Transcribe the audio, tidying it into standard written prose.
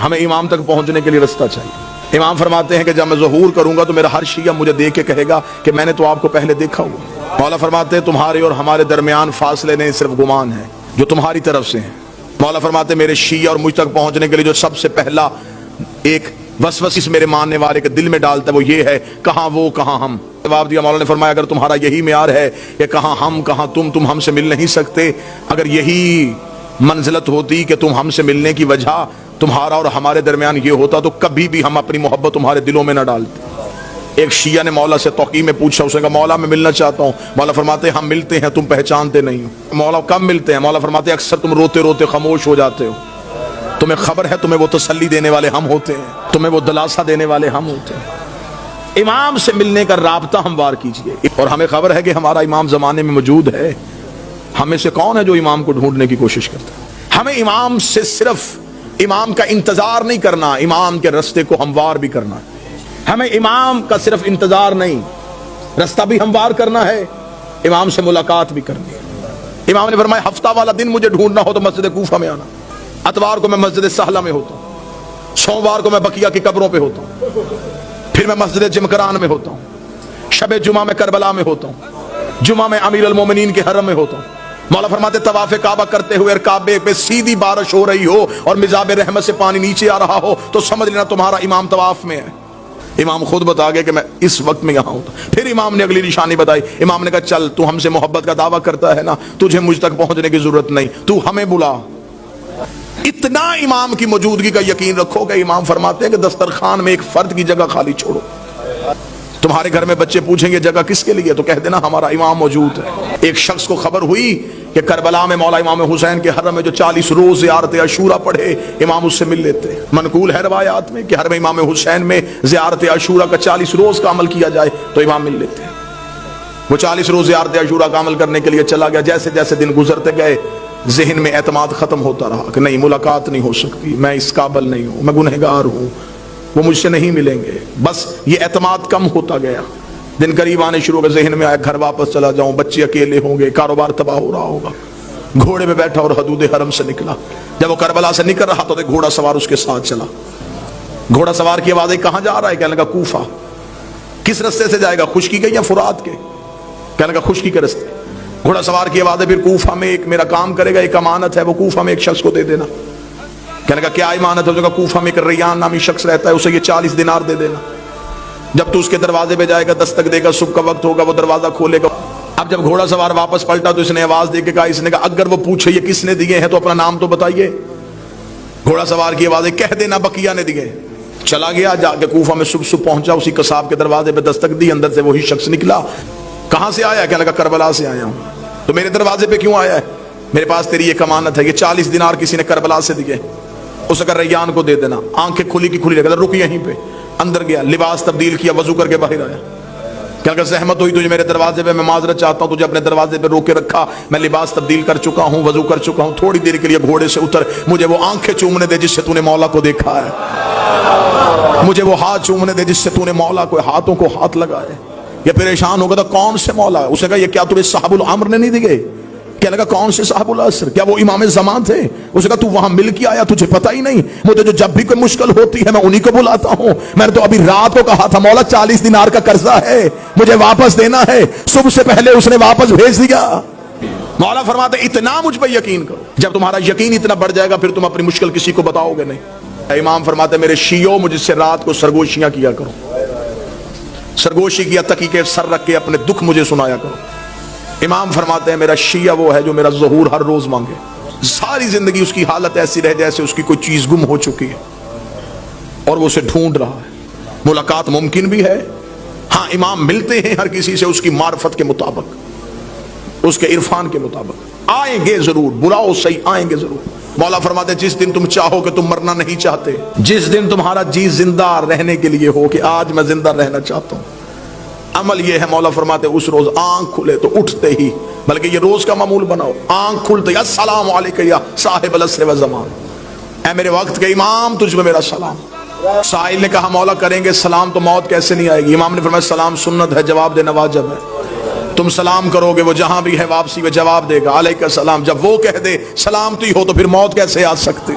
ہمیں امام تک پہنچنے کے لیے رستہ چاہیے۔ امام فرماتے ہیں کہ جب میں ظہور کروں گا تو میرا ہر شیعہ مجھے دیکھ کے کہے گا کہ میں نے تو آپ کو پہلے دیکھا ہوا۔ مولا فرماتے ہیں تمہارے اور ہمارے درمیان فاصلے نہیں، صرف گمان ہے جو تمہاری طرف سے ہیں۔ مولا فرماتے ہیں میرے شیعہ اور مجھ تک پہنچنے کے لیے جو سب سے پہلا ایک وسوسہ اس میرے ماننے والے کے دل میں ڈالتا ہے وہ یہ ہے، کہاں وہ کہاں ہم۔ جواب دیا مولا نے فرمایا اگر تمہارا یہی معیار ہے کہ کہاں ہم کہاں تم ہم سے مل نہیں سکتے، اگر یہی منزلت ہوتی کہ تم ہم سے ملنے کی وجہ تمہارا اور ہمارے درمیان یہ ہوتا تو کبھی بھی ہم اپنی محبت تمہارے دلوں میں نہ ڈالتے۔ ایک شیعہ نے مولا سے توقیع میں پوچھا، اس نے کہا مولا میں ملنا چاہتا ہوں۔ مولا فرماتے ہیں ہم ملتے ہیں، تم پہچانتے نہیں ہو۔ مولا کب ملتے ہیں؟ مولا فرماتے ہیں اکثر تم روتے روتے خاموش ہو جاتے ہو، تمہیں خبر ہے تمہیں وہ تسلی دینے والے ہم ہوتے ہیں، تمہیں وہ دلاسا دینے والے ہم ہوتے ہیں۔ امام سے ملنے کا رابطہ ہموار کیجئے، اور ہمیں خبر ہے کہ ہمارا امام زمانے میں موجود ہے۔ ہمیں سے کون ہے جو امام کو ڈھونڈنے کی کوشش کرتا ہے؟ ہمیں امام سے صرف امام کا انتظار نہیں کرنا، امام کے رستے کو ہموار بھی کرنا ہے۔ ہمیں امام کا صرف انتظار نہیں، رستہ بھی ہموار کرنا ہے، امام سے ملاقات بھی کرنی ہے۔ امام نے فرمایا ہفتہ والا دن مجھے ڈھونڈنا ہو تو مسجد کوفہ میں آنا، اتوار کو میں مسجد سہلہ میں ہوتا ہوں، سوموار کو میں بقیہ کی قبروں پہ ہوتا ہوں، پھر میں مسجد جمکران میں ہوتا ہوں، شب جمعہ میں کربلا میں ہوتا ہوں، جمعہ میں امیر المومنین کے حرم میں ہوتا ہوں۔ مولا فرماتے طواف کعبہ کرتے ہوئے اور کعبے پہ سیدھی بارش ہو رہی ہو اور مزاب رحمت سے پانی نیچے آ رہا ہو تو سمجھ لینا تمہارا امام طواف میں ہے۔ امام خود بتا گئے کہ میں اس وقت میں یہاں ہوتا۔ پھر امام نے اگلی نشانی بتائی، امام نے کہا چل تو ہم سے محبت کا دعویٰ کرتا ہے نا، تجھے مجھ تک پہنچنے کی ضرورت نہیں، تو ہمیں بلا۔ اتنا امام کی موجودگی کا یقین رکھو کہ امام فرماتے ہیں کہ دسترخوان میں ایک فرد کی جگہ خالی چھوڑو۔ تمہارے گھر میں بچے پوچھیں گے جگہ کس کے لیے تو کہہ دینا ہمارا امام موجود ہے۔ ایک شخص کو خبر ہوئی کہ کربلا میں مولا امام حسین کے حرم میں جو 40 روز زیارت عاشورہ پڑھے امام اس سے مل لیتے۔ منقول ہے روایات میں کہ حرم امام حسین میں زیارت عاشورہ کا 40 روز کا عمل کیا جائے تو امام مل لیتے۔ وہ 40 روز زیارت عاشورہ کا عمل کرنے کے لیے چلا گیا۔ جیسے جیسے دن گزرتے گئے ذہن میں اعتماد ختم ہوتا رہا کہ نہیں ملاقات نہیں ہو سکتی، میں اس قابل نہیں ہوں، میں گنہگار ہوں، وہ مجھ سے نہیں ملیں گے۔ بس یہ اعتماد کم ہوتا گیا، دن قریب آنے شروع ہو گئے، ذہن میں آیا گھر واپس چلا جاؤں، بچے اکیلے ہوں گے، کاروبار تباہ ہو رہا ہوگا۔ گھوڑے میں بیٹھا اور حدود حرم سے نکلا۔ جب وہ کربلا سے نکل رہا تو گھوڑا سوار اس کے ساتھ چلا۔ گھوڑا سوار کی آواز آئی کہاں جا رہا ہے؟ کہنے لگا کوفہ۔ کس رستے سے جائے گا؟ خشکی کے یا فرات کے؟ کہنے لگا خشکی کے رستے۔ گھوڑا سوار کی آواز ہے پھر کوفہ میں ایک میرا کام کرے گا، ایک امانت ہے، وہ کوفہ میں ایک شخص کو دے دینا۔ کہنے لگا کیا امانت ہے؟ کہا کوفہ میں ایک ریان نامی شخص رہتا ہے، اسے یہ 40 دینار دے دینا۔ جب تو اس کے دروازے پہ جائے گا دستک دے گا، صبح کا وقت ہوگا، وہ دروازہ کھولے گا۔ اب جب گھوڑا سوار واپس پلٹا تو اس نے آواز دے کے کہا، اس نے کہا اگر وہ پوچھے یہ کس نے دیے ہیں تو اپنا نام تو بتائیے۔ گھوڑا سوار کی آواز ہے کہہ دینا بقیہ نے دیے۔ چلا گیا، جا کے کوفہ میں صبح پہنچا، اسی قصاب کے دروازے پہ دستک دی، اندر سے وہی شخص نکلا۔ کہاں سے آیا؟ کہنے لگا کربلا سے آیا ہوں۔ تو میرے دروازے پہ کیوں آیا ہے؟ میرے پاس تیری ایک امانت ہے، یہ 40 دینار کسی نے کربلا سے دیے، اسے کہا ریان کو دے دینا۔ آنکھیں کھلی کی کھلی رکھ، رک یہیں پہ۔ اندر گیا، لباس تبدیل کیا، وضو کر کے باہر آیا۔ کیا کہ زحمت ہوئی تجھے میرے دروازے پہ، میں معذرت چاہتا ہوں، تجھے اپنے دروازے پہ روکے رکھا، میں لباس تبدیل کر چکا ہوں، وضو کر چکا ہوں، تھوڑی دیر کے لیے گھوڑے سے اتر، مجھے وہ آنکھیں چومنے دے جس سے تو نے مولا کو دیکھا ہے، مجھے وہ ہاتھ چومنے دے جس سے تو نے مولا کو ہاتھوں کو ہاتھ لگائے۔ یہ پریشان ہو گیا تھا کون سے مولا؟ اسے کہا یہ کیا تمہیں صاحب الامر نے نہیں دیے؟ کہنے لگا کون سے صاحب العصر؟ کیا وہ امام زمان تھے؟ اسے کہا تو وہاں مل کے آیا، تجھے پتہ ہی نہیں؟ مجھے جو جب بھی کوئی مشکل ہوتی ہے میں انہی کو بلاتا ہوں۔ میں نے تو ابھی رات کو کہا تھا مولا 40 دینار کا قرضہ ہے، مجھے واپس دینا ہے، صبح سے پہلے اس نے واپس بھیج دیا۔ مولا فرماتے اتنا مجھ پہ یقین کرو، جب تمہارا یقین اتنا بڑھ جائے گا پھر تم اپنی مشکل کسی کو بتاؤ گے نہیں۔ امام فرماتے میرے شیعوں مجھ سے رات کو سرگوشیاں کیا کرو، سرگوشی کیا تکی کے سر رکھ کے اپنے دکھ مجھے سنایا کرو۔ امام فرماتے ہیں میرا شیعہ وہ ہے جو میرا ظہور ہر روز مانگے، ساری زندگی اس کی حالت ایسی رہ جیسے اس کی کوئی چیز گم ہو چکی ہے اور وہ اسے ڈھونڈ رہا ہے۔ ملاقات ممکن بھی ہے، ہاں امام ملتے ہیں ہر کسی سے اس کی معرفت کے مطابق، اس کے عرفان کے مطابق، آئیں گے ضرور، بلاؤ صحیح آئیں گے ضرور۔ مولا فرماتے ہیں جس دن تم چاہو کہ تم مرنا نہیں چاہتے، جس دن تمہارا جی زندہ رہنے کے لیے ہو کہ آج میں زندہ رہنا چاہتا ہوں، عمل یہ ہے مولا فرماتے اس روز آنکھ کھلے تو اٹھتے ہی، بلکہ یہ روز کا معمول بناؤ، آنکھ کھلتے السلام علیکم یا صاحب العصر والزمان، اے میرے وقت کے امام تجھ میں میرا سلام۔ سائل نے کہا مولا کریں گے سلام تو موت کیسے نہیں آئے گی؟ امام نے فرمایا سلام سنت ہے، جواب دینا واجب ہے۔ تم سلام کرو گے وہ جہاں بھی ہے واپسی میں جواب دے گا علیکم السلام، جب وہ کہہ دے سلامتی ہو تو پھر موت کیسے آ سکتی؟